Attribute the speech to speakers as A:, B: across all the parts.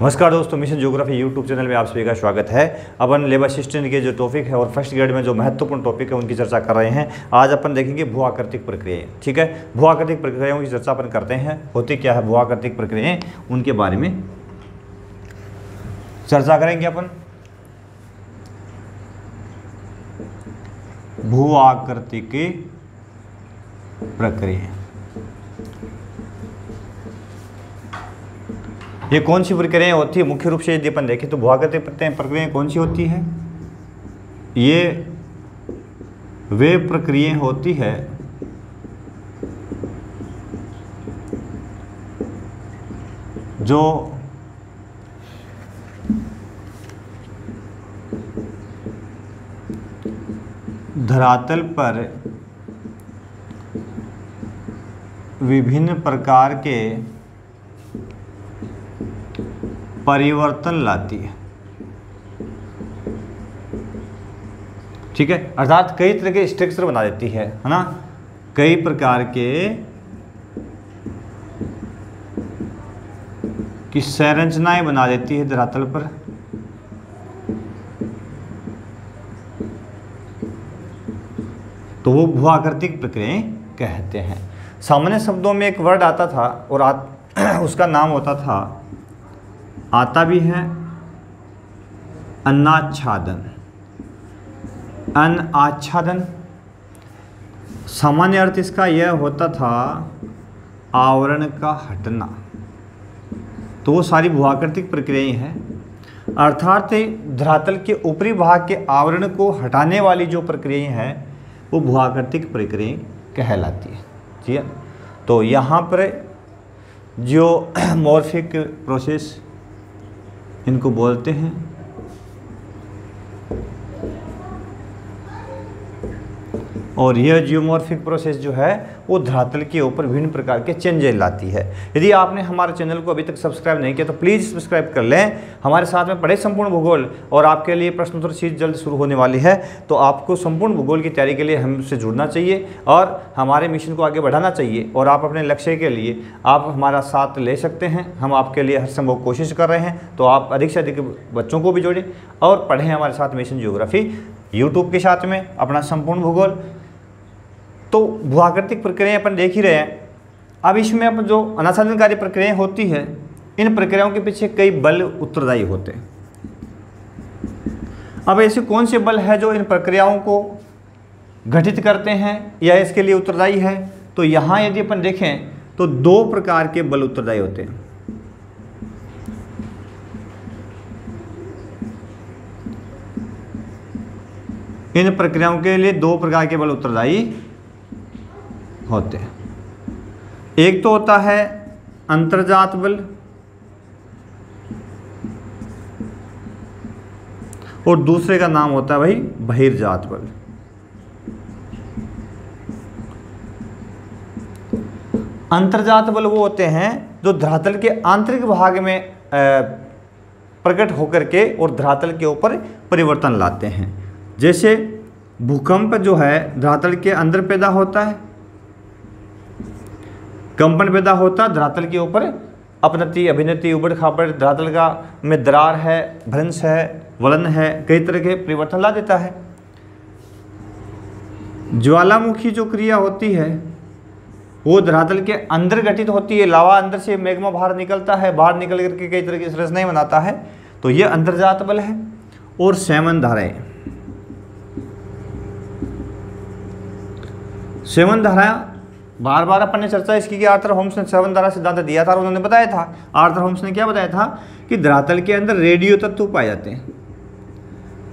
A: नमस्कार दोस्तों, mission geography YouTube channel में आप सभी का स्वागत है। अपन लेब असिस्टेंट के जो टॉपिक है और फर्स्ट ग्रेड में जो महत्वपूर्ण टॉपिक है उनकी चर्चा कर रहे हैं। आज अपन देखेंगे भू आकृतिक प्रक्रियाएं। ठीक है, भू आकृतिक प्रक्रियाओं की चर्चा अपन करते हैं। होती क्या है भू आकृतिक प्रक्रियाएं, उनके बारे में चर्चा करेंगे अपन। भू आकृतिक प्रक्रिया ये कौन सी प्रक्रियाएं होती है? मुख्य रूप से यदि अपन देखें तो भू आकृतिक प्रक्रियाएं कौन सी होती है? ये वे प्रक्रियाएं होती है जो धरातल पर विभिन्न प्रकार के परिवर्तन लाती है। ठीक है, अर्थात कई तरह के स्ट्रक्चर बना देती है ना, कई प्रकार के की संरचनाएं बना देती है धरातल पर। तो वो भू आकृतिक प्रक्रियाएं कहते हैं। सामान्य शब्दों में एक वर्ड आता था और उसका नाम होता था, आता भी है अन्नाच्छादन। अन्नाच्छादन सामान्य अर्थ इसका यह होता था आवरण का हटना। तो वो सारी भू आकृतिक प्रक्रियाएं हैं, अर्थात धरातल के ऊपरी भाग के आवरण को हटाने वाली जो प्रक्रियाएं हैं वो भू आकृतिक प्रक्रियाएं कहलाती है। ठीक है, तो यहाँ पर जो मॉर्फिक प्रोसेस इनको बोलते हैं, और यह जियोमॉर्फिक प्रोसेस जो है वो धरातल के ऊपर विभिन्न प्रकार के चेंजेस लाती है। यदि आपने हमारे चैनल को अभी तक सब्सक्राइब नहीं किया तो प्लीज़ सब्सक्राइब कर लें। हमारे साथ में पढ़े संपूर्ण भूगोल, और आपके लिए प्रश्नोत्तर सीरीज जल्द शुरू होने वाली है। तो आपको संपूर्ण भूगोल की तैयारी के लिए हमसे जुड़ना चाहिए और हमारे मिशन को आगे बढ़ाना चाहिए। और आप अपने लक्ष्य के लिए आप हमारा साथ ले सकते हैं। हम आपके लिए हर संभव कोशिश कर रहे हैं। तो आप अधिक से अधिक बच्चों को भी जोड़ें और पढ़ें हमारे साथ मिशन ज्योग्राफी यूट्यूब के साथ में अपना संपूर्ण भूगोल। तो भू आकृतिक प्रक्रियाएं अपन देख ही रहे हैं। अब इसमें अपन जो अनाच्छादनकारी प्रक्रियाएं होती है, इन प्रक्रियाओं के पीछे कई बल उत्तरदायी होते हैं। अब ऐसे कौन से बल है जो इन प्रक्रियाओं को घटित करते हैं या इसके लिए उत्तरदायी है? तो यहाँ यदि अपन देखें तो दो प्रकार के बल उत्तरदायी होते हैं। इन प्रक्रियाओं के लिए दो प्रकार के बल उत्तरदायी होते हैं। एक तो होता है अंतर्जात बल और दूसरे का नाम होता है भाई बहिर्जात बल। अंतर्जात बल वो होते हैं जो धरातल के आंतरिक भाग में प्रकट होकर के और धरातल के ऊपर परिवर्तन लाते हैं। जैसे भूकंप जो है धरातल के अंदर पैदा होता है, कंपन पैदा होता है धरातल के ऊपर, अपनति अभिनति उबड़ खाबड़ धरातल का में दरार है, भ्रंश है, वलन है, कई तरह के परिवर्तन ला देता है। ज्वालामुखी जो क्रिया होती है वो धरातल के अंदर घटित होती है। लावा अंदर से मैग्मा बाहर निकलता है, बाहर निकल करके कई तरह की संरचनाएं बनाता है। तो ये अंतर्जात बल है। और सेवन धाराएं, सेवन धारा बार बार अपन ने चर्चा इसकी कि आर्थर होम्स ने सेवन धारा सिद्धांत दिया था और उन्होंने बताया था, आर्थर होम्स ने क्या बताया था कि धरातल के अंदर रेडियो तत्व पाए जाते हैं,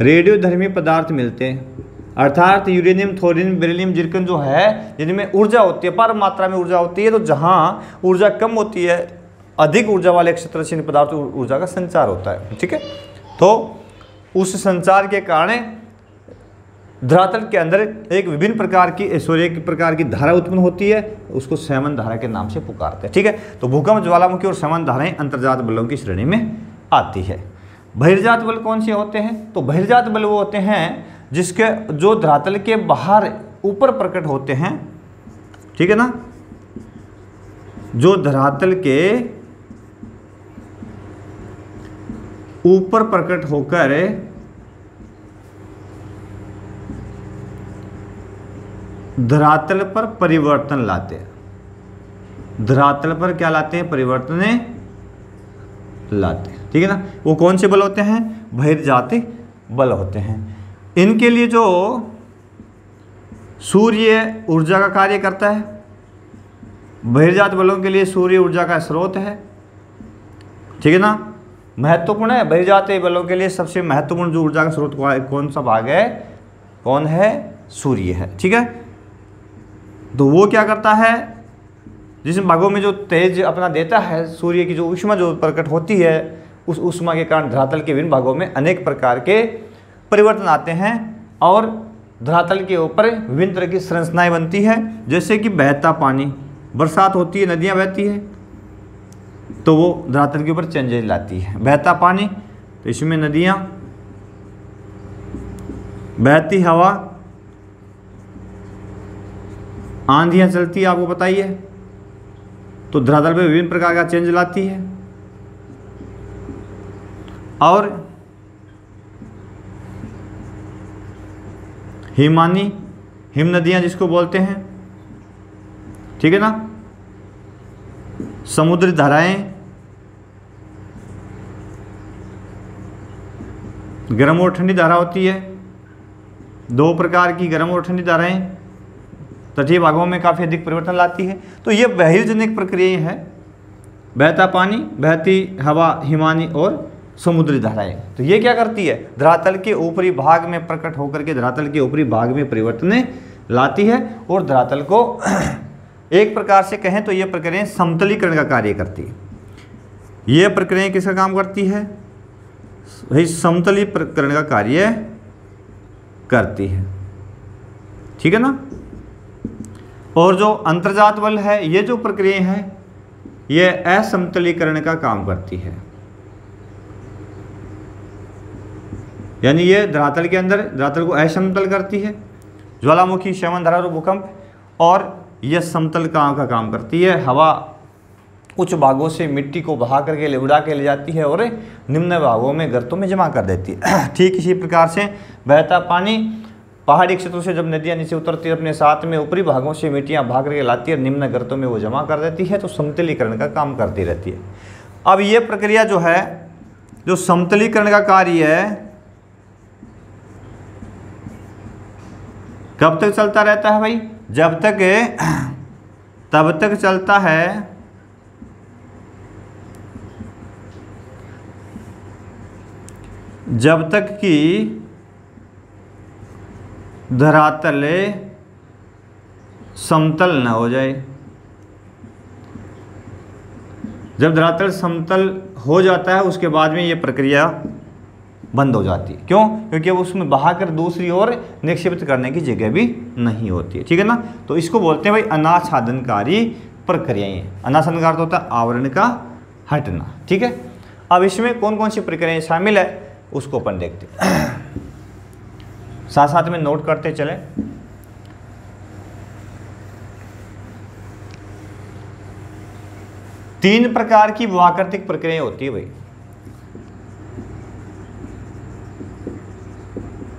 A: रेडियो धर्मी पदार्थ मिलते हैं, अर्थात यूरेनियम, थोरियम, बेरिलियम, जिर्कन जो है जिनमें ऊर्जा होती है, पर मात्रा में ऊर्जा होती है। तो जहाँ ऊर्जा कम होती है, अधिक ऊर्जा वाले क्षेत्र से इन पदार्थ ऊर्जा का संचार होता है। ठीक है, तो उस संचार के कारण धरातल के अंदर एक विभिन्न प्रकार की एक प्रकार की धारा उत्पन्न होती है, उसको सेवन धारा के नाम से पुकारते हैं। ठीक है, तो भूकंप, ज्वालामुखी और सेवन धाराएं अंतर्जात बलों की श्रेणी में आती है। बहिर्जात बल कौन से होते हैं? तो बहिर्जात बल वो होते हैं जिसके जो धरातल के बाहर ऊपर प्रकट होते हैं, ठीक है ना, जो धरातल के ऊपर प्रकट होकर धरातल पर परिवर्तन लाते हैं। धरातल पर क्या लाते हैं? परिवर्तन लाते हैं। ठीक है ना। वो कौन से बल होते हैं? बहिर्जात बल होते हैं। इनके लिए जो सूर्य ऊर्जा का कार्य करता है, बहिर्जात बलों के लिए सूर्य ऊर्जा का स्रोत है। ठीक है ना, महत्वपूर्ण है। बहिर्जात बलों के लिए सबसे महत्वपूर्ण जो ऊर्जा का स्रोत कौन सा भाग है? कौन है? सूर्य है। ठीक है, तो वो क्या करता है? जिस भागों में जो तेज अपना देता है, सूर्य की जो ऊष्मा जो प्रकट होती है, उस ऊष्मा के कारण धरातल के विभिन्न भागों में अनेक प्रकार के परिवर्तन आते हैं और धरातल के ऊपर विभिन्न तरह की संरचनाएं बनती है। जैसे कि बहता पानी, बरसात होती है, नदियाँ बहती है, तो वो धरातल के ऊपर चेंजेज लाती है। बहता पानी, तो इसमें नदियाँ, बहती हवा, आंधियाँ चलती है, आपको पता ही है, तो धरातल पे विभिन्न प्रकार का चेंज लाती है। और हिमानी, हिम नदियाँ जिसको बोलते हैं, ठीक है ना, समुद्री धाराएं, गर्म और ठंडी धारा होती है, दो प्रकार की गर्म और ठंडी धाराएं तटीय भागों में काफ़ी अधिक परिवर्तन लाती है। तो ये बहिर्जनिक प्रक्रियाएं हैं, बहता पानी, बहती हवा, हिमानी और समुद्री धाराएं। तो ये क्या करती है? धरातल के ऊपरी भाग में प्रकट होकर के धरातल के ऊपरी भाग में परिवर्तन लाती है और धरातल को एक प्रकार से कहें तो ये प्रक्रियाएं समतलीकरण का कार्य करती है। ये प्रक्रियाएं किसका काम करती है? वही समतलीकरण का कार्य करती है। ठीक है ना। और जो अंतर्जात बल है, ये जो प्रक्रियाएं हैं, ये असमतलीकरण का काम करती है। यानी ये धरातल के अंदर धरातल को असमतल करती है। ज्वालामुखी, शवन धारा और भूकंप, और यह समतल का काम करती है। हवा उच्च भागों से मिट्टी को बहा करके उड़ा के ले जाती है और निम्न भागों में गर्तों में जमा कर देती है। ठीक इसी प्रकार से बहता पानी पहाड़ी क्षेत्रों से जब नदियाँ नीचे उतरती है, अपने साथ में ऊपरी भागों से मिट्टियाँ भाग करके लाती है, निम्न गर्तों में वो जमा कर देती है, तो समतलीकरण का काम करती रहती है। अब ये प्रक्रिया जो है, जो समतलीकरण का कार्य है, कब तक चलता रहता है भाई? जब तक तब तक चलता है जब तक कि धरातल समतल न हो जाए। जब धरातल समतल हो जाता है, उसके बाद में ये प्रक्रिया बंद हो जाती है। क्यों? क्योंकि अब उसमें बहाकर दूसरी ओर निक्षेपित करने की जगह भी नहीं होती है। ठीक है ना। तो इसको बोलते हैं भाई अनाच्छादनकारी प्रक्रियाएं। अनाच्छादनकारी होता है आवरण का हटना। ठीक है। अब इसमें कौन कौन सी प्रक्रियाएं शामिल है उसको अपन देखते हैं, साथ साथ में नोट करते चले। तीन प्रकार की भूआकृतिक प्रक्रियाएं होती है भाई।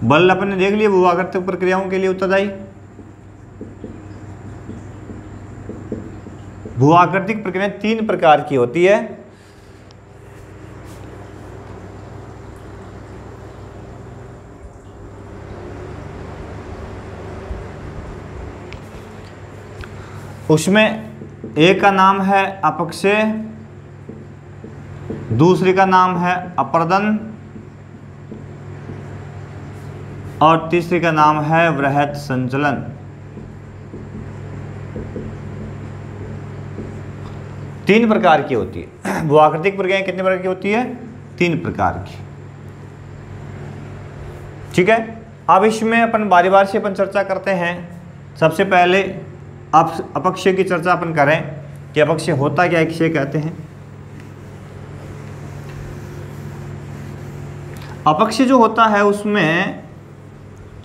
A: बल अपन ने देख लिया भूआकृतिक प्रक्रियाओं के लिए उत्तरदायी। भूआकृतिक प्रक्रिया तीन प्रकार की होती है। उसमें एक का नाम है अपक्षय, दूसरे का नाम है अपर्दन और तीसरे का नाम है वृहत संचलन। तीन प्रकार की होती है भूआकृतिक प्रक्रियाएं। कितने प्रकार की होती है? तीन प्रकार की। ठीक है। अब इसमें अपन बारी बारी से अपन चर्चा करते हैं। सबसे पहले अपक्षय की चर्चा अपन करें कि अपक्षय होता क्या है, किसे कहते हैं। अपक्षय जो होता है उसमें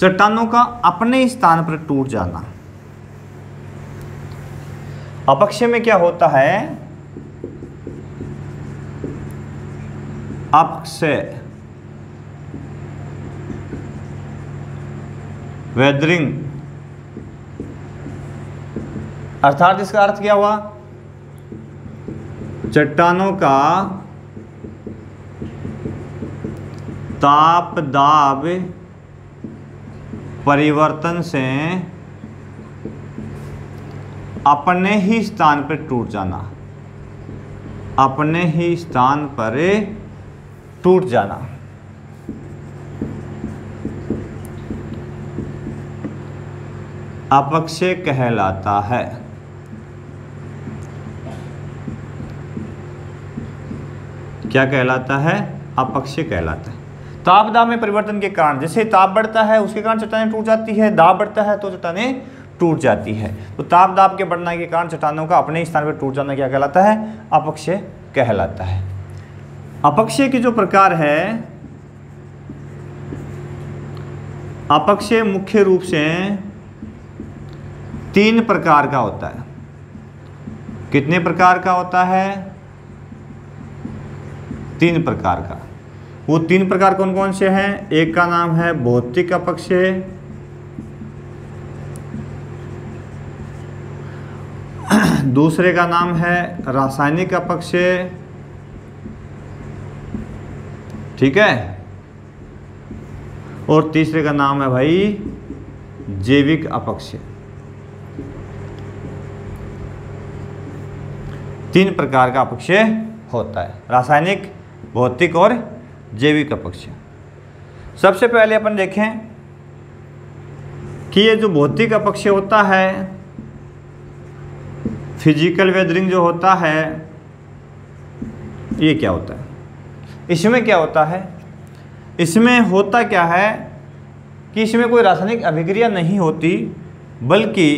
A: चट्टानों का अपने स्थान पर टूट जाना। अपक्षय में क्या होता है? अपक्षय वेदरिंग, अर्थात इसका अर्थ क्या हुआ, चट्टानों का ताप दाब परिवर्तन से अपने ही स्थान पर टूट जाना, अपने ही स्थान पर टूट जाना। अपक्षय कहलाता है। क्या कहलाता है? अपक्षय कहलाता है। ताप दाब में परिवर्तन के कारण, जैसे ताप बढ़ता है उसके कारण चट्टानें टूट जाती है, दाब बढ़ता है तो चट्टानें टूट जाती है। तो ताप दाब के बढ़ने के कारण चट्टानों का अपने स्थान पर टूट जाना क्या कहलाता है? अपक्षय कहलाता है। अपक्षय के जो प्रकार है, अपक्षय मुख्य रूप से 3 प्रकार का होता है। कितने प्रकार का होता है? 3 प्रकार का। वो 3 प्रकार कौन कौन से हैं? एक का नाम है भौतिक अपक्षय, दूसरे का नाम है रासायनिक अपक्षय, ठीक है, और तीसरे का नाम है भाई जैविक अपक्षय। 3 प्रकार का अपक्षय होता है, रासायनिक, भौतिक और जैविक अपक्षय। सबसे पहले अपन देखें कि ये जो भौतिक अपक्षय होता है, फिजिकल वेदरिंग जो होता है, ये क्या होता है? इसमें क्या होता है? इसमें होता क्या है कि इसमें कोई रासायनिक अभिक्रिया नहीं होती, बल्कि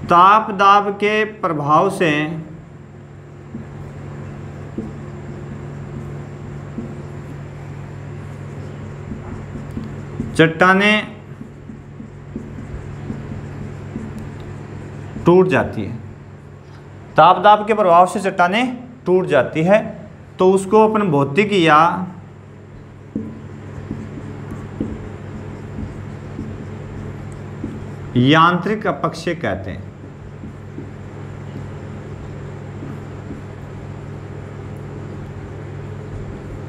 A: ताप दाब के प्रभाव से चट्टानें टूट जाती है। ताप दाब के प्रभाव से चट्टानें टूट जाती है, तो उसको अपन भौतिक या यांत्रिक अपक्षय कहते हैं।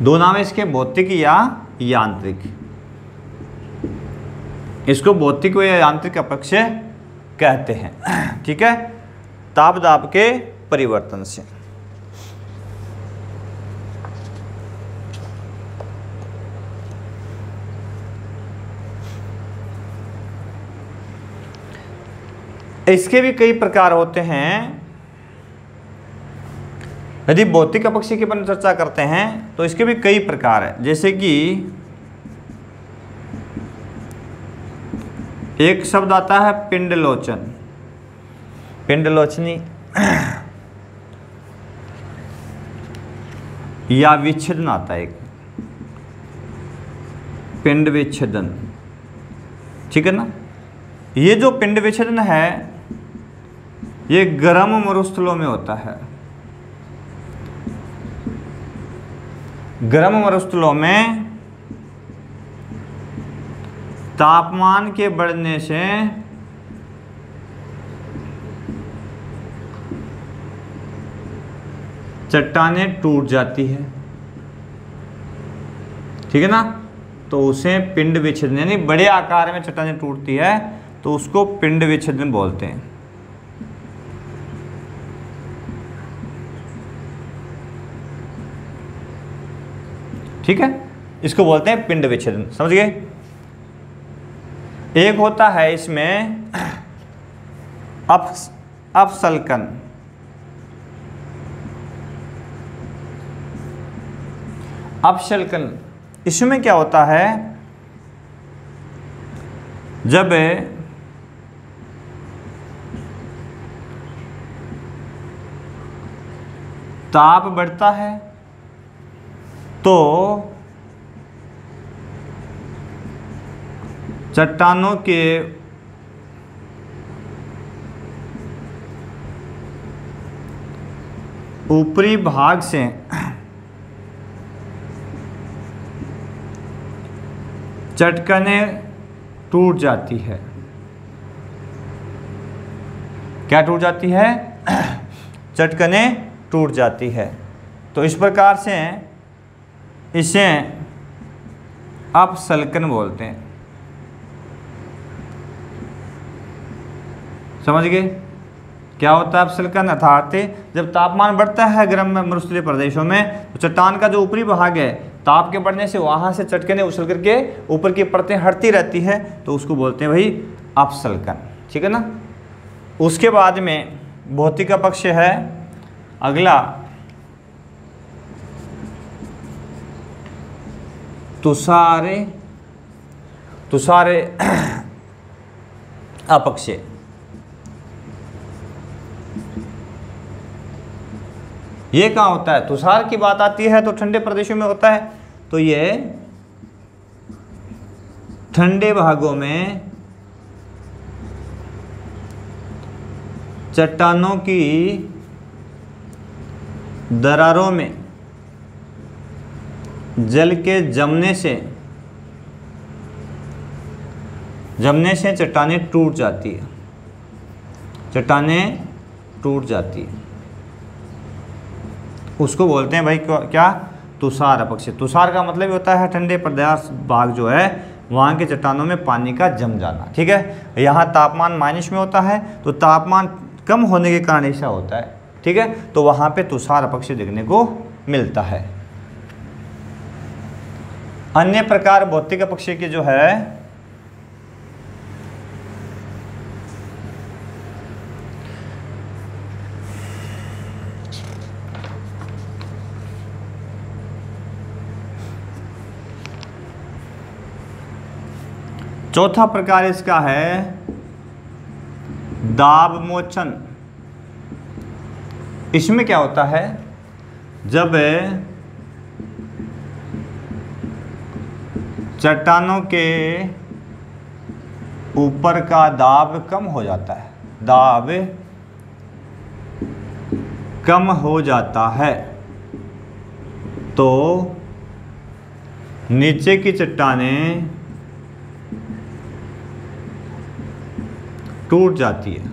A: दो नाम है इसके, भौतिक या यांत्रिक। इसको भौतिक या यांत्रिक अपक्षय कहते हैं, ठीक है, ताप दाब के परिवर्तन से। इसके भी कई प्रकार होते हैं। यदि भौतिक अपक्षय की अपन चर्चा करते हैं तो इसके भी कई प्रकार है, जैसे कि एक शब्द आता है पिंडलोचन, पिंडलोचनी या विच्छेदन आता है एक, पिंड विच्छेदन, ठीक है ना। ये जो पिंड विच्छेदन है ये गर्म मरुस्थलों में होता है। गर्म मरुस्थलों में तापमान के बढ़ने से चट्टानें टूट जाती है, ठीक है ना। तो उसे पिंड विच्छेदन, यानी बड़े आकार में चट्टानें टूटती है तो उसको पिंड विच्छेदन बोलते हैं। ठीक है, इसको बोलते हैं पिंड विच्छेदन, समझ गए। एक होता है इसमें अपसल्कन, अपसल्कन। इसमें क्या होता है, जब ताप बढ़ता है तो चट्टानों के ऊपरी भाग से चटकने टूट जाती है। क्या टूट जाती है? चटकने टूट जाती है। तो इस प्रकार से इसे अपसल्कन बोलते हैं। समझ गए? क्या होता है अपसल्कन? अर्थात जब तापमान बढ़ता है गर्म मरुस्थलीय प्रदेशों में, तो चट्टान का जो ऊपरी भाग है, ताप के बढ़ने से वहाँ से चटकने उछल करके ऊपर की परतें हटती रहती है, तो उसको बोलते हैं भाई अपसल्कन। ठीक है ना? उसके बाद में भौतिक पक्ष है अगला, तुषारे अपक्षय। ये कहाँ होता है? तुषार की बात आती है तो ठंडे प्रदेशों में होता है। तो ये ठंडे भागों में चट्टानों की दरारों में जल के जमने से चट्टानें टूट जाती है। चट्टानें टूट जाती है, उसको बोलते हैं भाई क्या? तुषार अपक्षय। तुषार का मतलब होता है ठंडे प्रदेश भाग जो है वहाँ के चट्टानों में पानी का जम जाना। ठीक है? यहाँ तापमान माइनस में होता है, तो तापमान कम होने के कारण ऐसा होता है। ठीक है? तो वहाँ पे तुषार अपक्षय देखने को मिलता है। अन्य प्रकार भौतिक अपक्षय के जो है चौथा प्रकार इसका है दाब मोचन। इसमें क्या होता है? जब चट्टानों के ऊपर का दाब कम हो जाता है, दाब कम हो जाता है, तो नीचे की चट्टानें टूट जाती है।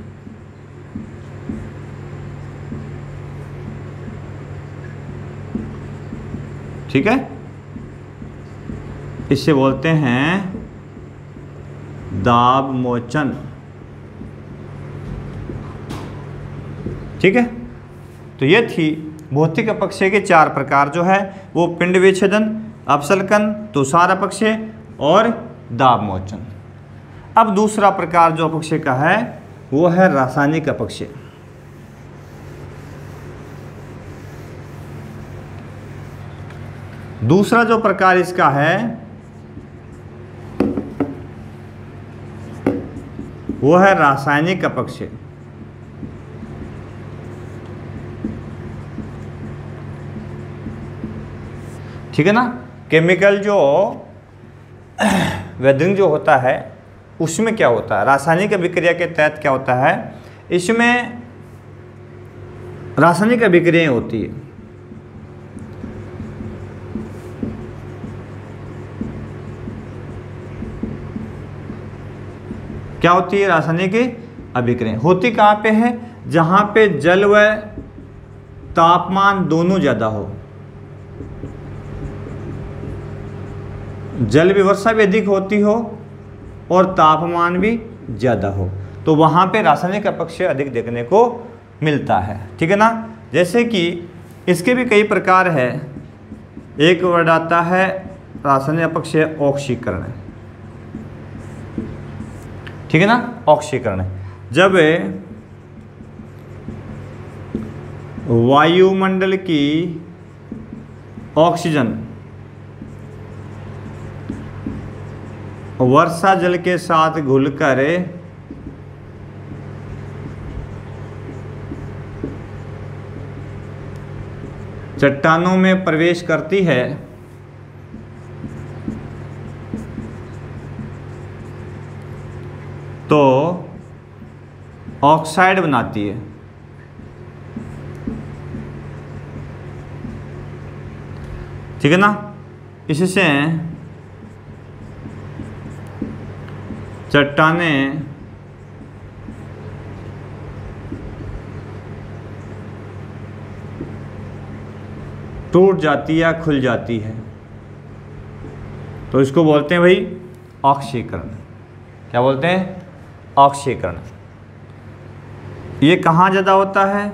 A: ठीक है? इसे बोलते हैं दाब मोचन। ठीक है? तो ये थी भौतिक अपक्षय के 4 प्रकार जो है वो पिंड विच्छेदन, अपसल्कन, तुषार अपक्षय और दाब मोचन। अब दूसरा प्रकार जो अपक्षय का है वो है रासायनिक अपक्षय। दूसरा जो प्रकार इसका है वो है रासायनिक अपक्षय। ठीक है ना? केमिकल जो वेदरिंग जो होता है उसमें क्या होता है? रासायनिक अभिक्रिया के तहत क्या होता है? इसमें रासायनिक अभिक्रियाएं होती है। क्या होती है? रासायनिक अभिक्रियाएं होती कहाँ पे है? जहाँ पे जल व तापमान दोनों ज़्यादा हो, जल भी वर्षा भी अधिक होती हो और तापमान भी ज़्यादा हो, तो वहाँ पे रासायनिक अपक्षय अधिक देखने को मिलता है। ठीक है ना? जैसे कि इसके भी कई प्रकार है। एक वर्ड आता है रासायनिक अपक्षय ऑक्सीकरण। ठीक है ना? ऑक्सीकरण जब वायुमंडल की ऑक्सीजन वर्षा जल के साथ घुलकर चट्टानों में प्रवेश करती है तो ऑक्साइड बनाती है। ठीक है ना। इससे चट्टानें टूट जाती या खुल जाती है, तो इसको बोलते हैं भाई ऑक्सीकरण। क्या बोलते हैं? ऑक्सीकरण। ये कहाँ ज़्यादा होता है?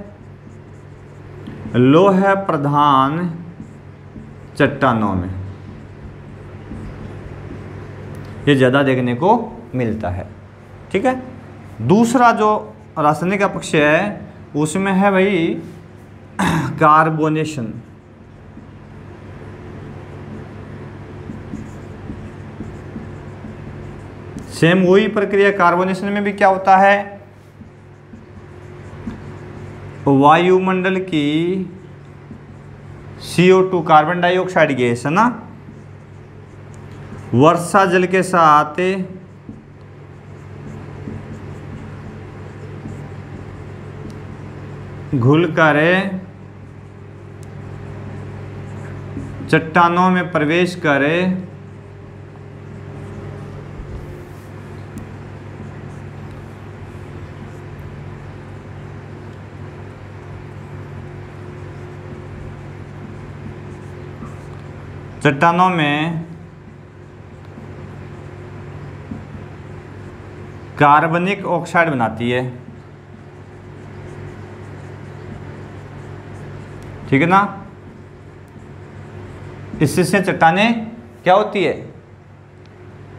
A: लोह प्रधान चट्टानों में ये ज़्यादा देखने को मिलता है। ठीक है। दूसरा जो रासायनिक अपक्षय है उसमें है भाई कार्बोनेशन। सेम वही प्रक्रिया कार्बोनेशन में भी क्या होता है? वायुमंडल की CO2 कार्बन डाइऑक्साइड गैस है ना, वर्षा जल के साथ घुलकर चट्टानों में प्रवेश करे चट्टानों में कार्बनिक ऑक्साइड बनाती है। ठीक है ना। इससे चट्टानें क्या होती है?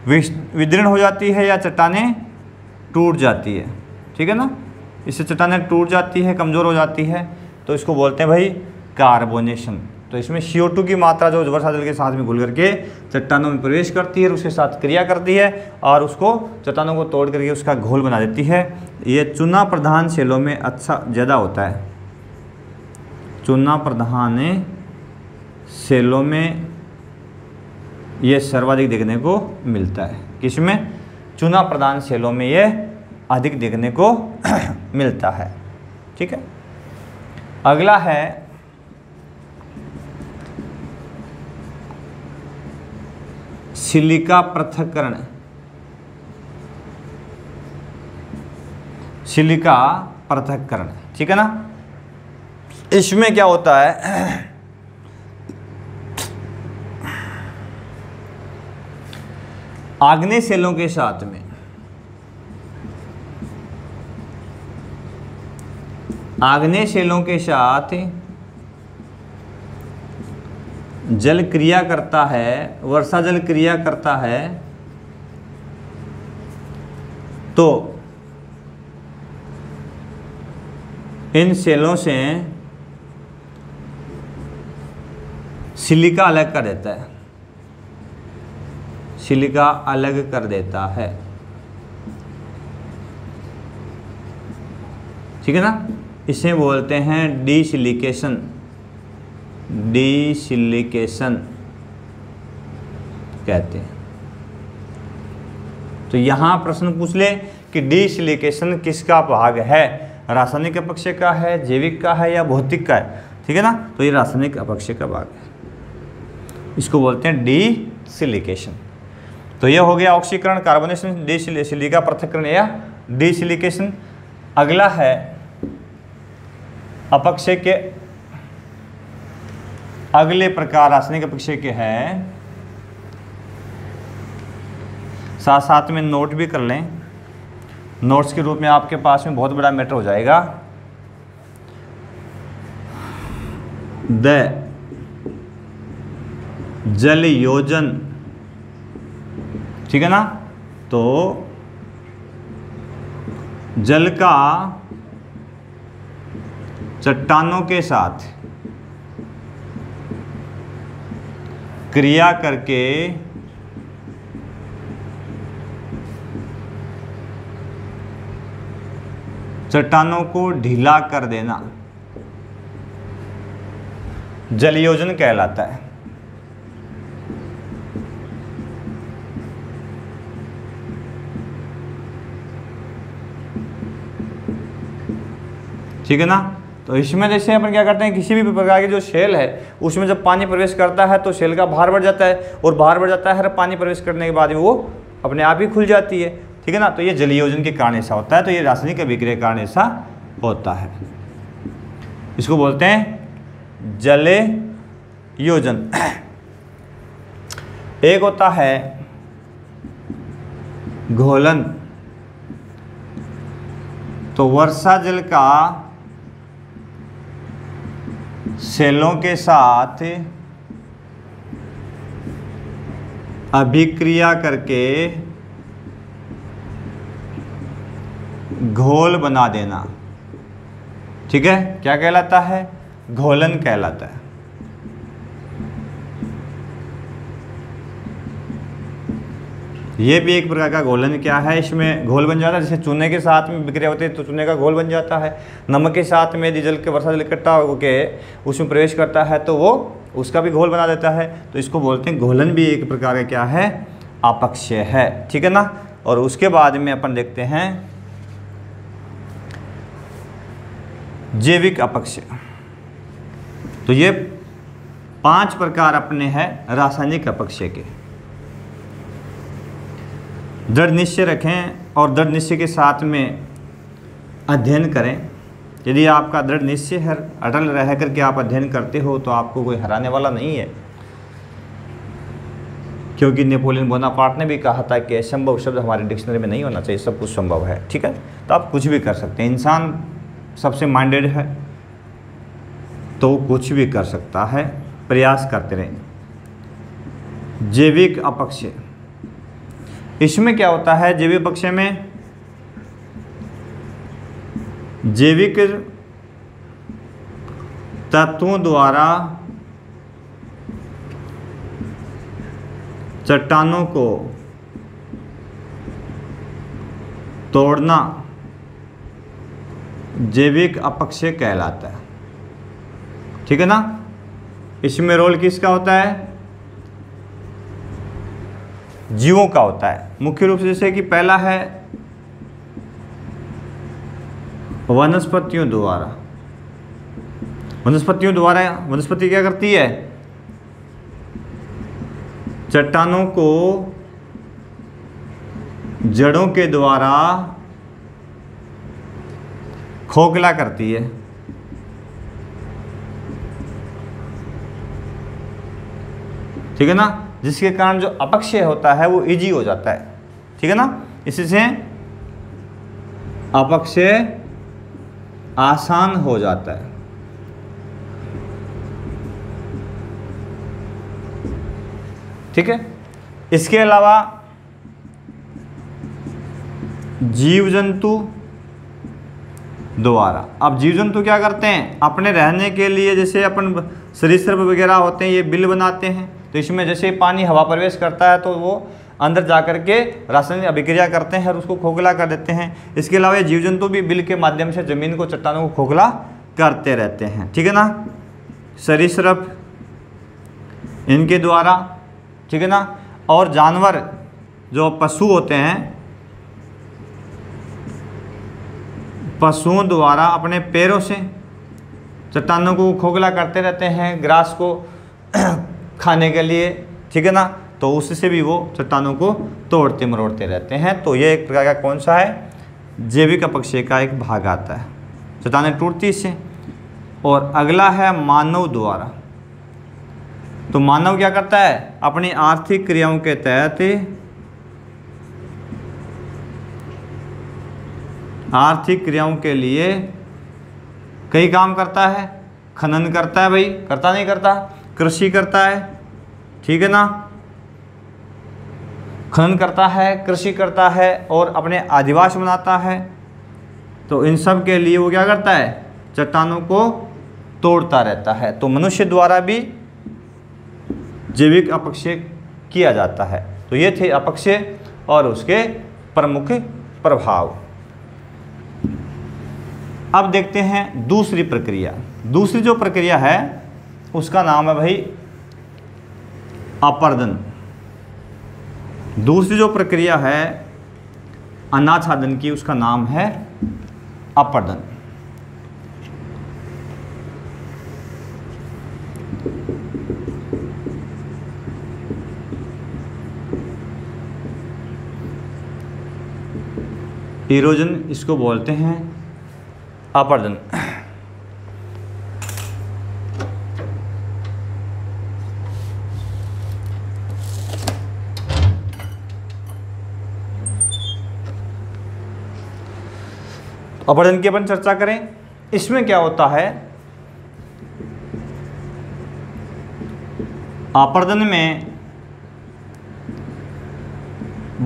A: विदीर्ण हो जाती है या चट्टानें टूट जाती है। ठीक है ना। इससे चट्टानें टूट जाती है, कमज़ोर हो जाती है, तो इसको बोलते हैं भाई कार्बोनेशन। तो इसमें CO2 की मात्रा जो वर्षा जल के साथ में घुल करके चट्टानों में प्रवेश करती है, उसके साथ क्रिया करती है और उसको चट्टानों को तोड़ करके उसका घोल बना देती है। ये चूना प्रधान सेलों में अच्छा ज़्यादा होता है। चूना प्रधान सेलों में ये सर्वाधिक देखने को मिलता है। किसमें? चूना प्रधान सेलों में ये अधिक देखने को मिलता है। ठीक है। अगला है सिलिका पृथक्करण। सिलिका पृथक्करण। ठीक है ना। इसमें क्या होता है? आग्नेय सेलों के साथ में आग्नेय सेलों के साथ जल क्रिया करता है, वर्षा जल क्रिया करता है, तो इन सेलों से सिलिका अलग कर देता है। सिलिका अलग कर देता है। ठीक है ना। इसे बोलते हैं डीसिलिकेशन। डीसिलिकेशन कहते हैं। तो यहां प्रश्न पूछ ले कि डीसिलिकेशन किसका भाग है? रासायनिक अपक्षय का है, जैविक का है या भौतिक का है? ठीक है ना। तो ये रासायनिक अपक्षय का भाग है, इसको बोलते हैं डीसिलिकेशन। तो ये हो गया ऑक्सीकरण, कार्बोनेशन, सिलिका पृथक्करण या डीसिलिकेशन। अगला है अपक्षय के अगले प्रकार रासायनिक अपक्षय के हैं, साथ साथ में नोट भी कर लें। नोट्स के रूप में आपके पास में बहुत बड़ा मैटर हो जाएगा। द जल योजन। ठीक है ना। तो जल का चट्टानों के साथ क्रिया करके चट्टानों को ढीला कर देना जलयोजन कहलाता है। ठीक है ना। तो इसमें जैसे अपन क्या करते हैं, किसी भी प्रकार की जो शेल है उसमें जब पानी प्रवेश करता है तो शेल का भार बढ़ जाता है, और भार बढ़ जाता है, हर पानी प्रवेश करने के बाद में वो अपने आप ही खुल जाती है, ठीक है ना। तो ये जलयोजन के कारण ऐसा होता है, तो ये रासायनिक अभिक्रिया के कारण ऐसा होता है। इसको बोलते हैं जलयोजन। एक होता है घोलन। तो वर्षा जल का सेलों के साथ अभिक्रिया करके घोल बना देना, ठीक है, क्या कहलाता है, घोलन कहलाता है। ये भी एक प्रकार का घोलन क्या है, इसमें घोल बन जाता है। जैसे चूने के साथ में विक्रिया होती है तो चूने का घोल बन जाता है। नमक के साथ में यदि जल के वर्षा जल इकट्ठा होकर उसमें प्रवेश करता है तो वो उसका भी घोल बना देता है। तो इसको बोलते हैं घोलन, भी एक प्रकार का क्या है, अपक्षय है, ठीक है ना। और उसके बाद में अपन देखते हैं जैविक अपक्षय। तो ये 5 प्रकार अपने हैं रासायनिक अपक्षय के। दृढ़ निश्चय रखें और दृढ़ निश्चय के साथ में अध्ययन करें। यदि आपका दृढ़ निश्चय है, अटल रह करके आप अध्ययन करते हो तो आपको कोई हराने वाला नहीं है, क्योंकि नेपोलियन बोनापार्ट ने भी कहा था कि असंभव शब्द हमारे डिक्शनरी में नहीं होना चाहिए, सब कुछ संभव है, ठीक है। तो आप कुछ भी कर सकते हैं, इंसान सबसे माइंडेड है तो कुछ भी कर सकता है, प्रयास करते रहें। जैविक अपक्षय, इसमें क्या होता है, जैविक अपक्षय में जैविक तत्वों द्वारा चट्टानों को तोड़ना जैविक अपक्षय कहलाता है, ठीक है ना। इसमें रोल किसका होता है, जीवों का होता है मुख्य रूप से। जैसे कि पहला है वनस्पतियों द्वारा। वनस्पतियों द्वारा, वनस्पति क्या करती है, चट्टानों को जड़ों के द्वारा खोखला करती है, ठीक है ना, जिसके कारण जो अपक्षय होता है वो इजी हो जाता है, ठीक है ना। इससे अपक्षय आसान हो जाता है। ठीक है। इसके अलावा जीव जंतु द्वारा, अब जीव जंतु क्या करते हैं, अपने रहने के लिए जैसे अपन सरीसृप वगैरह होते हैं, ये बिल बनाते हैं। तो इसमें जैसे पानी हवा प्रवेश करता है तो वो अंदर जा कर के रासायनिक अभिक्रिया करते हैं और उसको खोखला कर देते हैं। इसके अलावा ये जीव जंतु भी बिल के माध्यम से ज़मीन को, चट्टानों को खोखला करते रहते हैं, ठीक है ना। सरीसृप इनके द्वारा, ठीक है ना। और जानवर जो पशु होते हैं, पशुओं द्वारा अपने पैरों से चट्टानों को खोखला करते रहते हैं ग्रास को खाने के लिए, ठीक है ना। तो उससे भी वो चट्टानों को तोड़ते मरोड़ते रहते हैं। तो ये एक प्रकार का कौन सा है, जैविक अपक्षय का एक भाग आता है, चट्टानें टूटती इससे। और अगला है मानव द्वारा। तो मानव क्या करता है, अपनी आर्थिक क्रियाओं के तहत आर्थिक क्रियाओं के लिए कई काम करता है। खनन करता है, भाई करता नहीं करता, कृषि करता है, ठीक है ना। खनन करता है, कृषि करता है और अपने आदिवास बनाता है। तो इन सब के लिए वो क्या करता है, चट्टानों को तोड़ता रहता है। तो मनुष्य द्वारा भी जैविक अपक्षय किया जाता है। तो ये थे अपक्षय और उसके प्रमुख प्रभाव। अब देखते हैं दूसरी प्रक्रिया। दूसरी जो प्रक्रिया है उसका नाम है भाई अपर्दन। दूसरी जो प्रक्रिया है अनाच्छादन की, उसका नाम है अपर्दन। इरोजन इसको बोलते हैं अपरदन। अपरदन की अपन चर्चा करें। इसमें क्या होता है, अपरदन में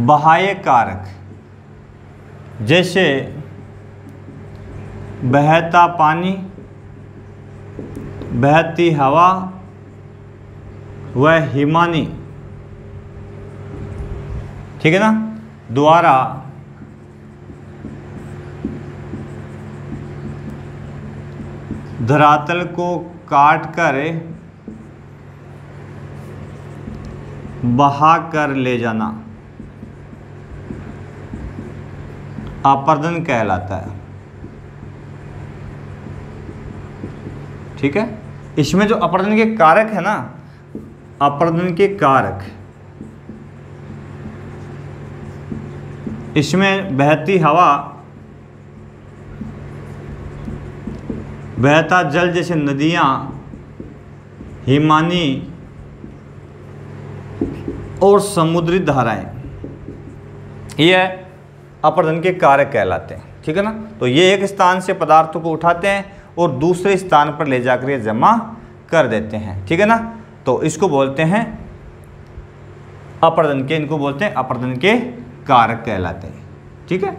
A: बाह्य कारक जैसे बहता पानी, बहती हवा व हिमानी, ठीक है ना, द्वारा धरातल को काट कर बहा कर ले जाना अपरदन कहलाता है। ठीक है, इसमें जो अपरदन के कारक है ना, अपरदन के कारक, इसमें बहती हवा, बहता जल जैसे नदियाँ, हिमानी और समुद्री धाराएं, ये अपरदन के कारक कहलाते हैं। ठीक है ना, तो ये एक स्थान से पदार्थों को उठाते हैं और दूसरे स्थान पर ले जाकर ये जमा कर देते हैं। ठीक है ना, तो इसको बोलते हैं अपरदन के, इनको बोलते हैं अपरदन के कारक कहलाते हैं। ठीक है,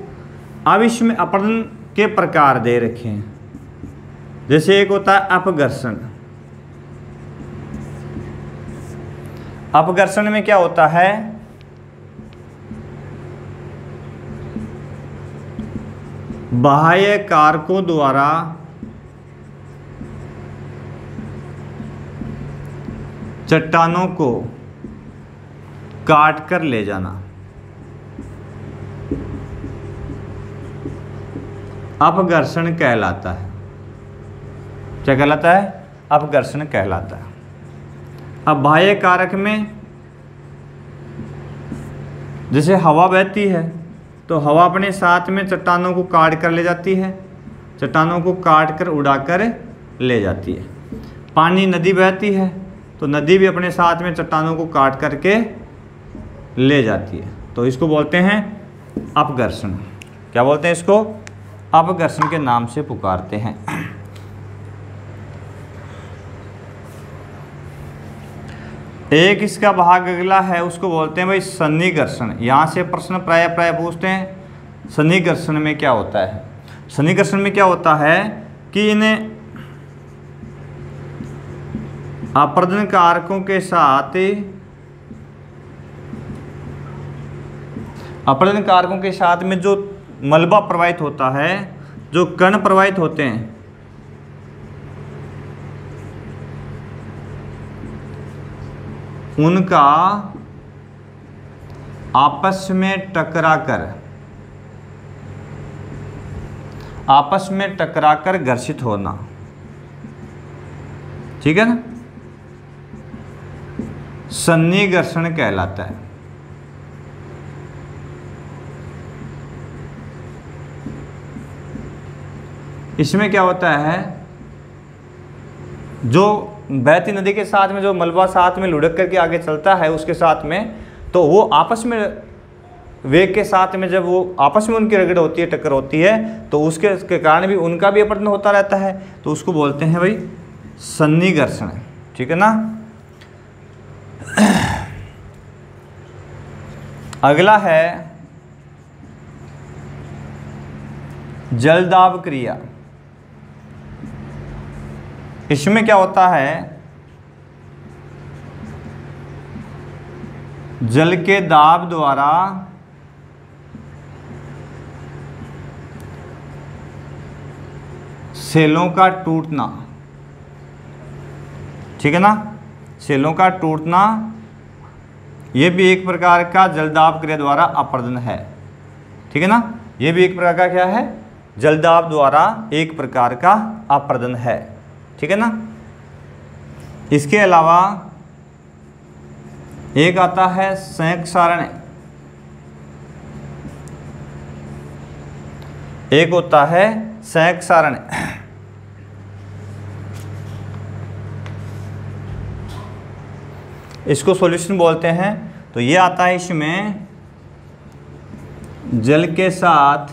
A: अब इसमें अपरदन के प्रकार दे रखे हैं। जैसे एक होता है अपघर्षण। अपघर्षण में क्या होता है, बाह्य कारकों द्वारा चट्टानों को काट कर ले जाना अपघर्षण कहलाता है। क्या कहलाता है, अपघर्षण कहलाता है। अब बाह्य कारक में जैसे हवा बहती है तो हवा अपने साथ में चट्टानों को काट कर ले जाती है, चट्टानों को काट कर उड़ाकर ले जाती है। पानी, नदी बहती है तो नदी भी अपने साथ में चट्टानों को काट करके ले जाती है, तो इसको बोलते हैं अपघर्षण। क्या बोलते हैं इसको, अपघर्षण के नाम से पुकारते हैं। एक इसका भाग अगला है, उसको बोलते हैं भाई सन्निकर्षण। यहाँ से प्रश्न प्राय पूछते हैं सन्निकर्षण में क्या होता है। सन्निकर्षण में क्या होता है कि इन्हें अपरदन कारकों के साथ, अपरदन कारकों के साथ में जो मलबा प्रवाहित होता है, जो कण प्रवाहित होते हैं, उनका आपस में टकराकर घर्षित होना। ठीक है ना, सन्निकर्षण कहलाता है। इसमें क्या होता है, जो बहती नदी के साथ में जो मलबा साथ में लुढ़क करके आगे चलता है उसके साथ में, तो वो आपस में वेग के साथ में जब वो आपस में उनकी रगड़ होती है, टक्कर होती है, तो उसके कारण भी उनका भी अपरदन होता रहता है, तो उसको बोलते हैं भाई सन्निकर्षण। ठीक है ना, अगला है जलदाब क्रिया। इसमें क्या होता है, जल के दाब द्वारा सेलों का टूटना। ठीक है ना, सेलों का टूटना ये भी एक प्रकार का जलदाब क्रिया द्वारा अपरदन है। ठीक है ना, ये भी एक प्रकार का क्या है, जलदाब द्वारा एक प्रकार का अपरदन है। ठीक है ना, इसके अलावा एक आता है संक्षारण, एक होता है संक्षारण। इसको सॉल्यूशन बोलते हैं। तो ये आता है, इसमें जल के साथ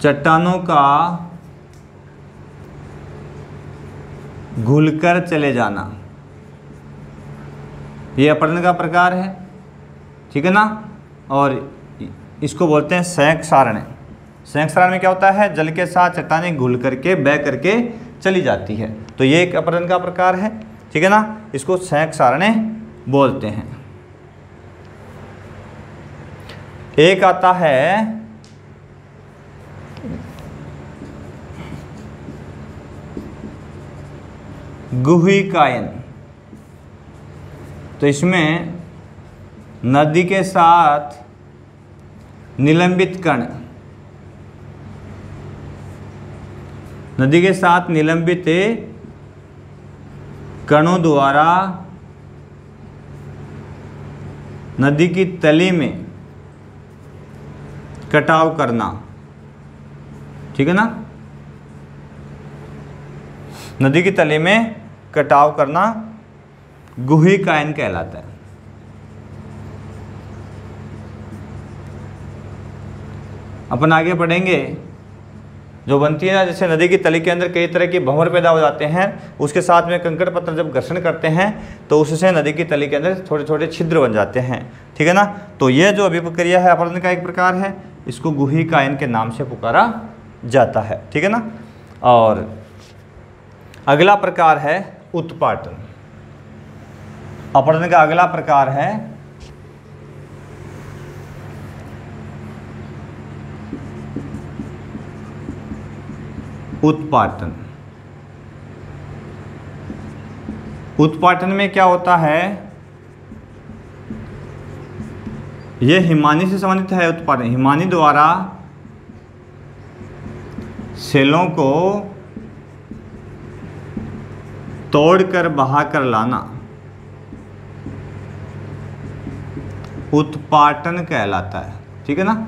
A: चट्टानों का घुलकर चले जाना, ये अपरदन का प्रकार है, ठीक है ना। और इसको बोलते हैं संक्षारण। संक्षारण में क्या होता है, जल के साथ चट्टानें घुल करके बह करके चली जाती है, तो ये एक अपरदन का प्रकार है, ठीक है ना। इसको संक्षारण बोलते हैं। एक आता है गुहिकायन। तो इसमें नदी के साथ निलंबित कण, नदी के साथ निलंबित कणों द्वारा नदी की तली में कटाव करना, ठीक है ना। नदी की तली में कटाव करना गुहिकायन कहलाता है। अपन आगे पढ़ेंगे, जो बनती है ना, जैसे नदी की तली के अंदर कई तरह के भंवर पैदा हो जाते हैं, उसके साथ में कंकड़ पत्थर जब घर्षण करते हैं तो उससे नदी की तली के अंदर छोटे छोटे छिद्र बन जाते हैं, ठीक है ना। तो ये जो अभिप्रक्रिया है अपरदन का एक प्रकार है, इसको गुहिकायन के नाम से पुकारा जाता है, ठीक है ना। और अगला प्रकार है उत्पाटन। अपरदन का अगला प्रकार है उत्पाटन। उत्पाटन में क्या होता है, यह हिमानी से संबंधित है। उत्पाटन हिमानी द्वारा सेलों को तोड़कर बहाकर लाना उत्पाटन कहलाता है, ठीक है ना।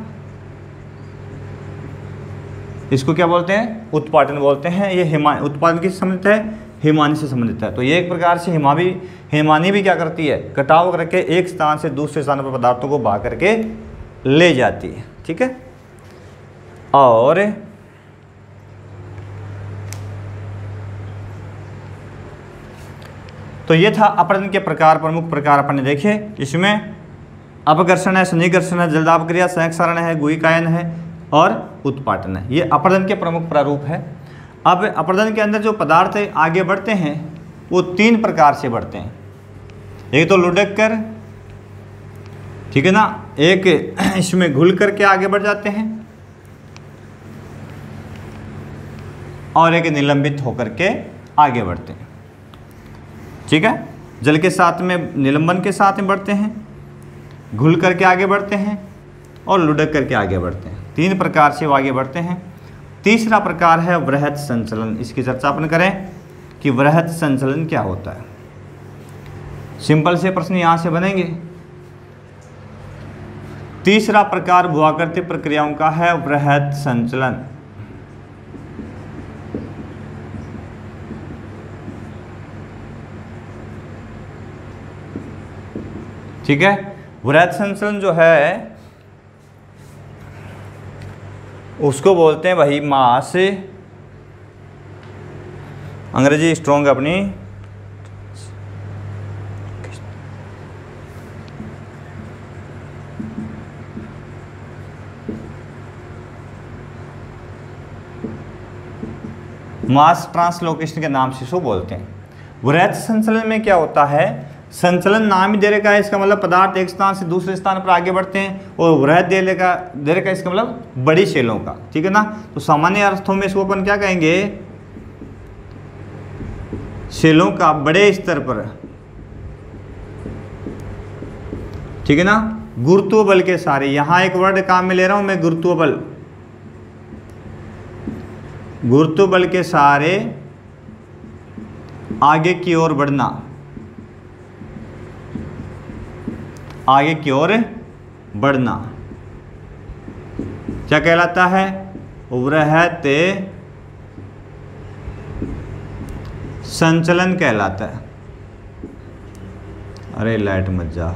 A: इसको क्या बोलते हैं, उत्पाटन बोलते हैं। ये उत्पादन किससे संबंधित है, हिमानी से संबंधित है। तो ये एक प्रकार से हिमानी भी क्या करती है, कटाव करके एक स्थान से दूसरे स्थान पर पदार्थों को बहा करके ले जाती है, ठीक है। और तो ये था अपरदन के प्रकार, प्रमुख प्रकार अपन ने देखे। इसमें अपघर्षण है, सन्निकर्षण है, जलदाब क्रिया, संक्षारण है, गुहिकायन है और उत्पाटन है। ये अपरदन के प्रमुख प्रारूप है। अब अपरदन के अंदर जो पदार्थ आगे बढ़ते हैं वो 3 प्रकार से बढ़ते हैं। एक तो लुढ़क कर, ठीक है ना, एक इसमें घुल करके आगे बढ़ जाते हैं और एक निलंबित होकर के आगे बढ़ते हैं, ठीक है। जल के साथ में निलंबन के साथ में बढ़ते हैं, घुल करके आगे बढ़ते हैं और लुढ़क करके आगे बढ़ते हैं। 3 प्रकार से वो आगे बढ़ते हैं। तीसरा प्रकार है वृहत संचलन। इसकी चर्चा अपन करें कि वृहत संचलन क्या होता है। सिंपल से प्रश्न यहाँ से बनेंगे। तीसरा प्रकार भूआकृति प्रक्रियाओं का है वृहत संचलन। ठीक है। वृहत संचलन जो है उसको बोलते हैं भाई मास, अंग्रेजी स्ट्रॉन्ग अपनी, मास ट्रांसलोकेशन के नाम से इसको बोलते हैं। वृहत संचलन में क्या होता है, संचलन नाम ही दे रखा है, इसका मतलब पदार्थ एक स्थान से दूसरे स्थान पर आगे बढ़ते हैं। और वृहत दे रखा है, इसका मतलब बड़ी शैलों का, ठीक है ना। तो सामान्य अर्थों में इसको अपन क्या कहेंगे, शैलों का बड़े स्तर पर, ठीक है ना, गुरुत्व बल के सारे। यहां एक वर्ड काम में ले रहा हूं मैं, गुरुत्व बल। गुरुत्व बल के सारे आगे की ओर बढ़ना, आगे की ओर बढ़ना क्या कहलाता है? वृहत संचलन कहलाता है। अरे लाइट मत जा,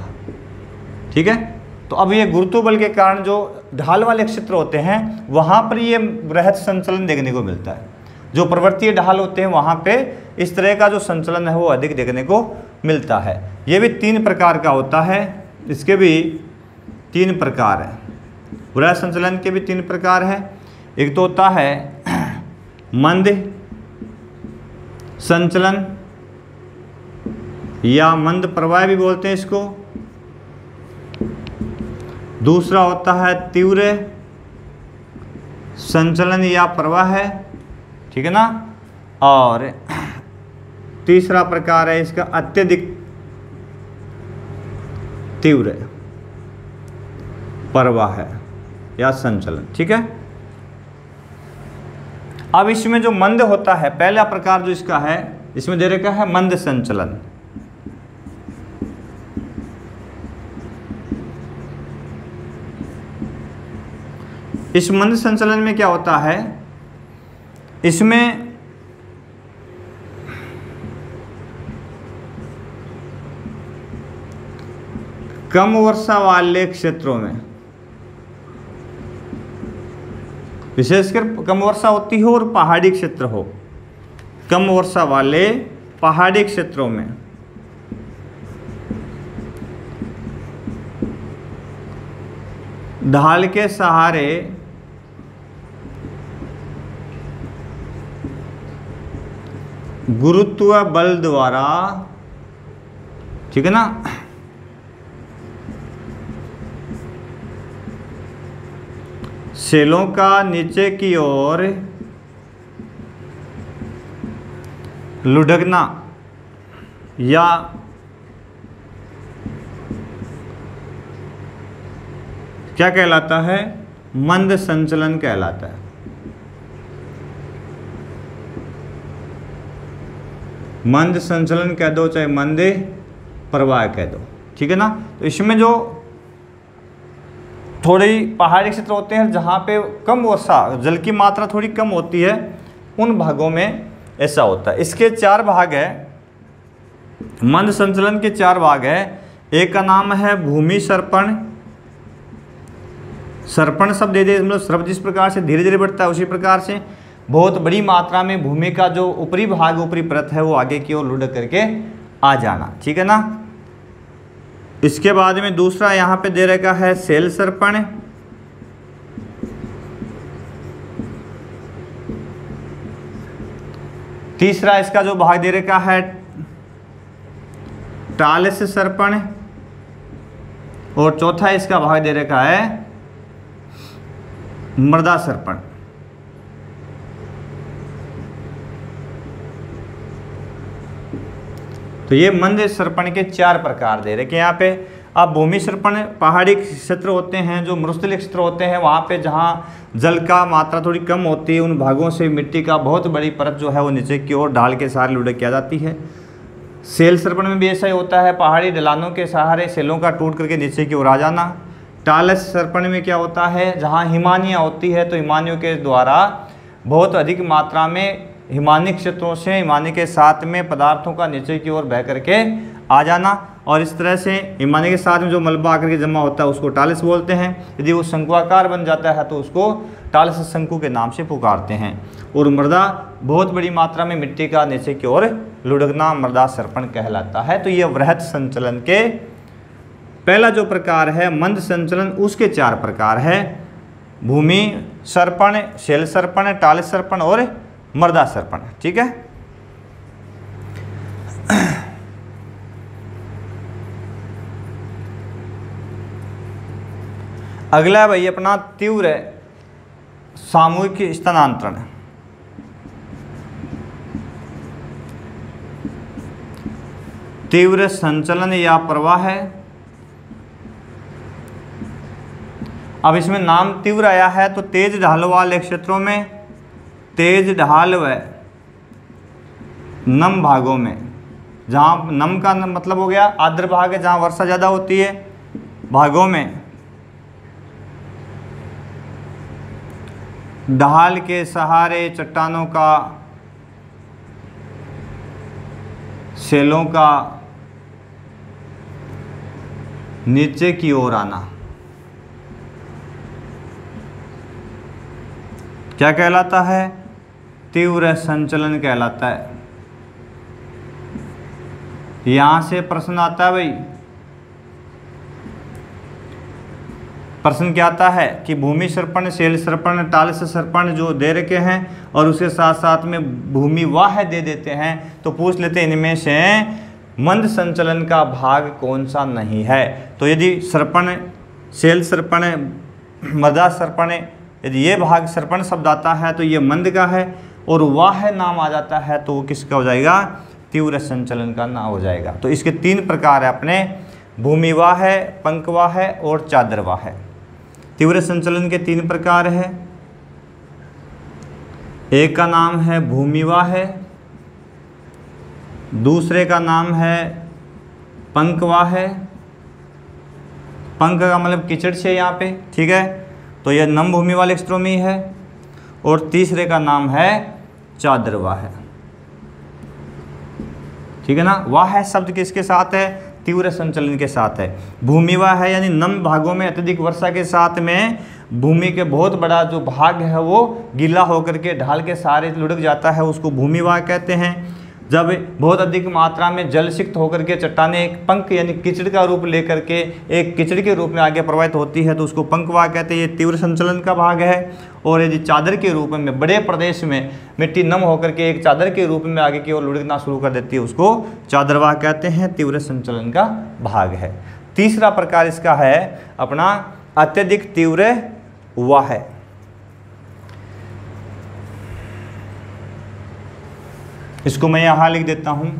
A: ठीक है। तो अब ये गुरुत्व बल के कारण जो ढाल वाले क्षेत्र होते हैं वहाँ पर ये वृहत संचलन देखने को मिलता है। जो पर्वतीय ढाल होते हैं वहाँ पे इस तरह का जो संचलन है वो अधिक देखने को मिलता है। ये भी 3 प्रकार का होता है, इसके भी 3 प्रकार हैं। वृहत संचलन के भी 3 प्रकार हैं। एक तो होता है मंद संचलन या मंद प्रवाह भी बोलते हैं इसको। दूसरा होता है तीव्र संचलन या प्रवाह है, ठीक है ना। और तीसरा प्रकार है इसका अत्यधिक तीव्र प्रवाह है या संचलन, ठीक है। अब इसमें जो मंद होता है, पहला प्रकार जो इसका है, इसमें दे रखा है मंद संचलन। इस मंद संचलन में क्या होता है, इसमें कम वर्षा वाले क्षेत्रों में, विशेषकर कम वर्षा होती हो और पहाड़ी क्षेत्र हो, कम वर्षा वाले पहाड़ी क्षेत्रों में ढाल के सहारे गुरुत्व बल द्वारा, ठीक है ना, सेलों का नीचे की ओर लुढ़कना या क्या कहलाता है? मंद संचलन कहलाता है। मंद संचलन कह दो चाहे मंद प्रवाह कह दो, ठीक है ना। तो इसमें जो थोड़ी पहाड़ी क्षेत्र होते हैं जहाँ पे कम वर्षा, जल की मात्रा थोड़ी कम होती है, उन भागों में ऐसा होता है। इसके 4 भाग है, मंद संचलन के 4 भाग है। एक का नाम है भूमि सर्पण। सर्पण शब्द दे दे, मतलब सर्प जिस प्रकार से धीरे धीरे बढ़ता है उसी प्रकार से बहुत बड़ी मात्रा में भूमि का जो ऊपरी भाग, ऊपरी परत है वो आगे की ओर लुढ़क करके आ जाना, ठीक है ना। इसके बाद में दूसरा यहाँ पे दे रखा है सेल सर्पण। तीसरा इसका जो भाग दे रखा है टालस सर्पण। और चौथा इसका भाग दे रखा है मृदा सर्पण। तो ये मंद सर्पण के 4 प्रकार दे रखे यहाँ पे। अब भूमि सर्पण पहाड़ी क्षेत्र होते हैं, जो मरुस्थलीय क्षेत्र होते हैं, वहाँ पे जहाँ जल का मात्रा थोड़ी कम होती है, उन भागों से मिट्टी का बहुत बड़ी परत जो है वो नीचे की ओर ढाल के सहारे लुढ़क किया जाती है। सेल सर्पण में भी ऐसा ही होता है, पहाड़ी ढलानों के सहारे सेलों का टूट करके नीचे की ओर आ जाना। टालस सर्पण में क्या होता है, जहाँ हिमानियाँ होती है तो हिमानियों के द्वारा बहुत अधिक मात्रा में हिमानी क्षेत्रों से हिमानी के साथ में पदार्थों का नीचे की ओर बह करके आ जाना, और इस तरह से हिमानी के साथ में जो मलबा आकर के जमा होता है उसको टालस बोलते हैं। यदि वो शंकुआकार बन जाता है तो उसको टालस शंकु के नाम से पुकारते हैं। और मृदा बहुत बड़ी मात्रा में मिट्टी का नीचे की ओर लुढ़कना मृदा सर्पण कहलाता है। तो ये वृहत संचलन के पहला जो प्रकार है मंद संचलन, उसके 4 प्रकार है, भूमि सर्पण, सेल सर्पण, टालस सर्पण और मृदा सर्पण, ठीक है। अगला है भाई अपना तीव्र सामूहिक स्थानांतरण। तीव्र संचलन या प्रवाह है। अब इसमें नाम तीव्र आया है तो तेज ढाल वाले क्षेत्रों में, तेज ढाल व नम भागों में, जहाँ नम का मतलब हो गया आर्द्र भाग है, जहाँ वर्षा ज़्यादा होती है, भागों में ढाल के सहारे चट्टानों का, सेलों का नीचे की ओर आना क्या कहलाता है? तीव्र संचलन कहलाता है। यहां से प्रश्न आता है भाई, प्रश्न क्या आता है कि भूमि सर्पण, शैल सर्पण, टालस सर्पण जो दे रखे हैं और उसके साथ साथ में भूमि वाह दे देते हैं, तो पूछ लेते हैं इनमें से मंद संचलन का भाग कौन सा नहीं है। तो यदि सर्पण, शैल सर्पण, मृदा सर्पण, यदि ये भाग सर्पण शब्द आता है तो ये मंद का है, और वाह नाम आ जाता है तो वो किसका हो जाएगा? तीव्र संचलन का नाम हो जाएगा। तो इसके 3 प्रकार है अपने, भूमिवाह है, पंखवाह है और चादरवाह है। तीव्र संचलन के 3 प्रकार है। एक का नाम है भूमिवाह है, दूसरे का नाम है पंखवाह है, पंख का मतलब कीचड़ से यहाँ पे, ठीक है, तो यह नम भूमि वाले स्ट्रोमी है, और तीसरे का नाम है चादरवाह है, ठीक है ना। वाह शब्द किसके साथ है? तीव्र संचलन के साथ है। भूमिवाह है यानी नम भागों में अत्यधिक वर्षा के साथ में भूमि के बहुत बड़ा जो भाग है वो गीला होकर के ढाल के सहारे लुढ़क जाता है, उसको भूमिवाह कहते हैं। जब बहुत अधिक मात्रा में जल सिक्त होकर के चट्टानें एक पंख यानी कीचड़ का रूप लेकर के एक कीचड़ के रूप में आगे प्रवाहित होती है तो उसको पंखवाह कहते हैं, ये तीव्र संचलन का भाग है। और यदि चादर के रूप में बड़े प्रदेश में मिट्टी नम होकर के एक चादर के रूप में आगे की ओर लुढ़कना शुरू कर देती है, उसको चादरवाह कहते हैं, तीव्र संचलन का भाग है। तीसरा प्रकार इसका है अपना अत्यधिक तीव्र वाह है। इसको मैं यहाँ लिख देता हूँ,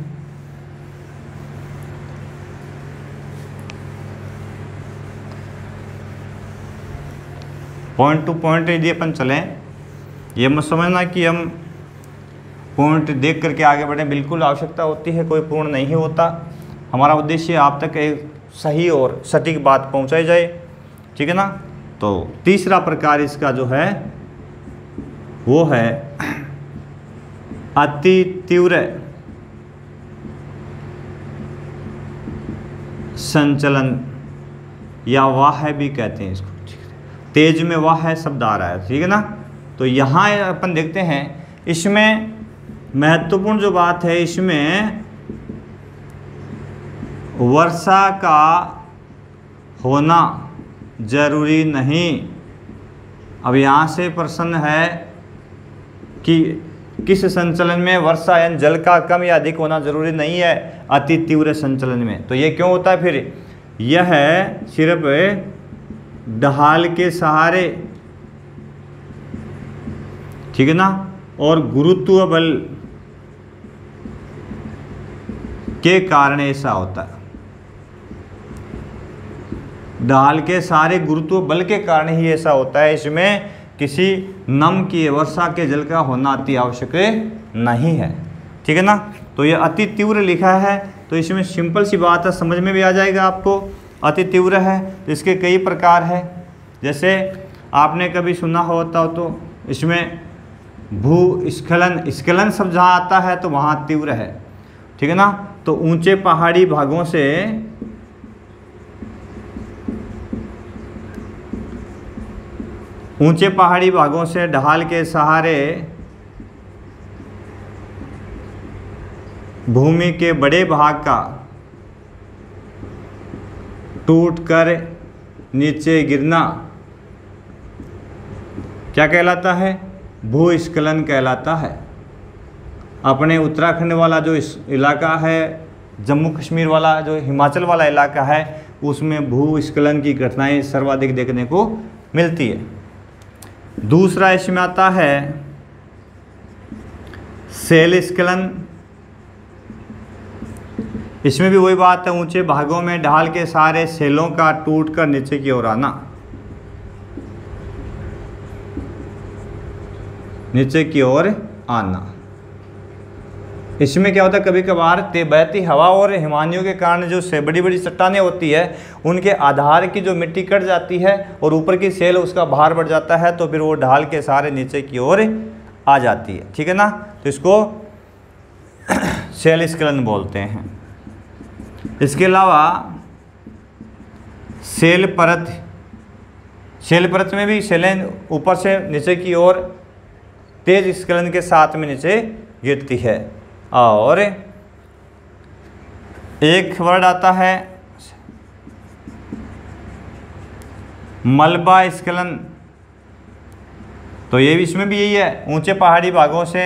A: पॉइंट टू पॉइंट यदि अपन चलें, ये मत समझना कि हम पॉइंट देख करके आगे बढ़ें, बिल्कुल आवश्यकता होती है, कोई पूर्ण नहीं होता। हमारा उद्देश्य आप तक एक सही और सटीक बात पहुँचाई जाए, ठीक है ना। तो तीसरा प्रकार इसका जो है वो है अति तीव्र संचलन या वाह भी कहते हैं इसको, तेज में वाह शब्द आ रहा है, ठीक है ना। तो यहाँ अपन देखते हैं, इसमें महत्वपूर्ण जो बात है, इसमें वर्षा का होना जरूरी नहीं। अब यहाँ से प्रश्न है कि किस संचलन में वर्षा यानी जल का कम या अधिक होना जरूरी नहीं है, अति तीव्र संचलन में। तो ये क्यों होता है फिर? यह है सिर्फ ढाल के सहारे, ठीक है ना, और गुरुत्व बल के कारण ऐसा होता है। ढाल के सहारे गुरुत्व बल के कारण ही ऐसा होता है। इसमें किसी नम की वर्षा के जल का होना अति आवश्यक नहीं है, ठीक है ना। तो ये अति तीव्र लिखा है, तो इसमें सिंपल सी बात है, समझ में भी आ जाएगा आपको। अति तीव्र है तो इसके कई प्रकार है, जैसे आपने कभी सुना होता हो तो इसमें भूस्खलन, स्खलन शब्द जहाँ आता है तो वहाँ तीव्र है, ठीक है ना। तो ऊंचे पहाड़ी भागों से ढाल के सहारे भूमि के बड़े भाग का टूटकर नीचे गिरना क्या कहलाता है? भूस्खलन कहलाता है। अपने उत्तराखंड वाला जो इलाका है, जम्मू कश्मीर वाला जो हिमाचल वाला इलाका है, उसमें भूस्खलन की घटनाएं सर्वाधिक देखने को मिलती है। दूसरा इसमें आता है शैल स्खलन। इसमें भी वही बात है, ऊंचे भागों में ढाल के सहारे शैलों का टूटकर नीचे की ओर आना, नीचे की ओर आना। इसमें क्या होता है, कभी कभार बहती हवा और हिमानियों के कारण जो से बड़ी बड़ी चट्टानें होती है उनके आधार की जो मिट्टी कट जाती है और ऊपर की सेल उसका भार बढ़ जाता है, तो फिर वो ढाल के सहारे नीचे की ओर आ जाती है, ठीक है ना। तो इसको सेल स्खलन बोलते हैं। इसके अलावा सेल परत में भी सेलें ऊपर से नीचे की ओर तेज स्खलन के साथ में नीचे गिरती है। और एक वर्ड आता है मलबा स्खलन, तो ये भी इसमें भी यही है, ऊंचे पहाड़ी भागों से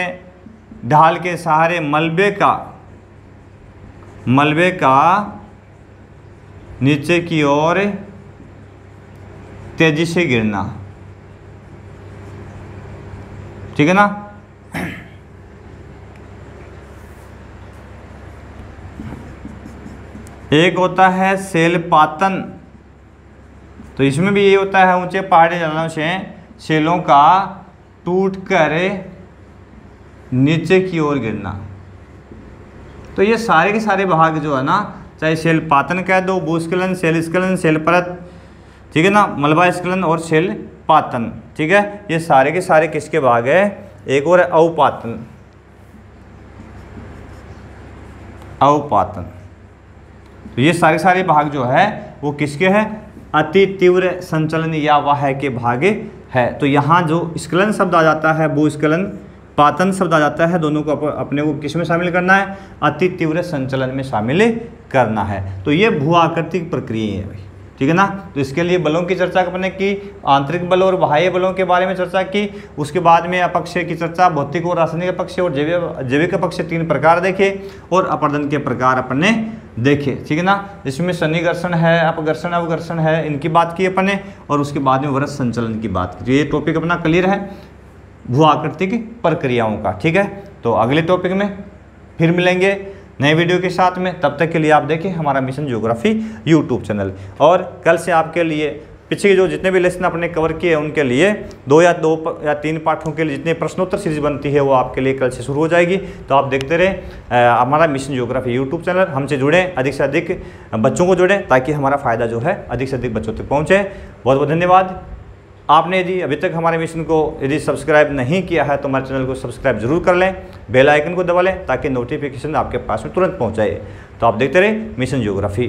A: ढाल के सहारे मलबे का नीचे की ओर तेजी से गिरना, ठीक है ना। एक होता है सेलपातन, तो इसमें भी ये होता है ऊंचे पहाड़ी ढलानों से सेलों का टूटकर नीचे की ओर गिरना। तो ये सारे के सारे भाग जो है ना, चाहे सेलपातन कह दो, भूस्खलन, सेल स्खलन, सेल परत, ठीक है ना, मलबा स्खलन और सेल पातन, ठीक है, ये सारे के सारे किसके भाग है। एक और है अवपातन। तो ये सारे सारे भाग जो है वो किसके हैं, अति तीव्र संचलन या वाह्य के भाग है। तो यहाँ जो स्खलन शब्द आ जाता है, भूस्खलन, पातन शब्द आ जाता है, दोनों को अपने को किस में शामिल करना है, अति तीव्र संचलन में शामिल करना है। तो ये भू आकृतिक प्रक्रिया है भाई, ठीक है ना। तो इसके लिए बलों की चर्चा अपने की, आंतरिक बल और बाह्य बलों के बारे में चर्चा की। उसके बाद में अपक्षय की चर्चा, भौतिक और रासायनिक अपक्षय और जैविक अपक्षय 3 प्रकार देखे और अपर्दन के प्रकार अपने देखे, ठीक है ना। इसमें सन्निघर्षण है, अपघर्षण, अवघर्षण है, इनकी बात की अपने, और उसके बाद में वृत्त संचलन की बात की। तो ये टॉपिक अपना क्लियर है भू आकृतिक प्रक्रियाओं का, ठीक है। तो अगले टॉपिक में फिर मिलेंगे नए वीडियो के साथ में। तब तक के लिए आप देखें हमारा मिशन ज्योग्राफी यूट्यूब चैनल। और कल से आपके लिए पीछे जो जितने भी लेसन अपने कवर किए उनके लिए 2 या 3 पाठों के लिए जितने प्रश्नोत्तर सीरीज बनती है वो आपके लिए कल से शुरू हो जाएगी। तो आप देखते रहे हमारा मिशन ज्योग्राफी यूट्यूब चैनल, हमसे जुड़ें, अधिक से अधिक बच्चों को जोड़ें ताकि हमारा फ़ायदा जो है अधिक से अधिक बच्चों तक पहुँचे। बहुत बहुत धन्यवाद। आपने यदि अभी तक हमारे मिशन को यदि सब्सक्राइब नहीं किया है तो हमारे चैनल को सब्सक्राइब जरूर कर लें, बेल आइकन को दबा लें ताकि नोटिफिकेशन आपके पास में तुरंत पहुंच जाए। तो आप देखते रहे मिशन ज्योग्राफी।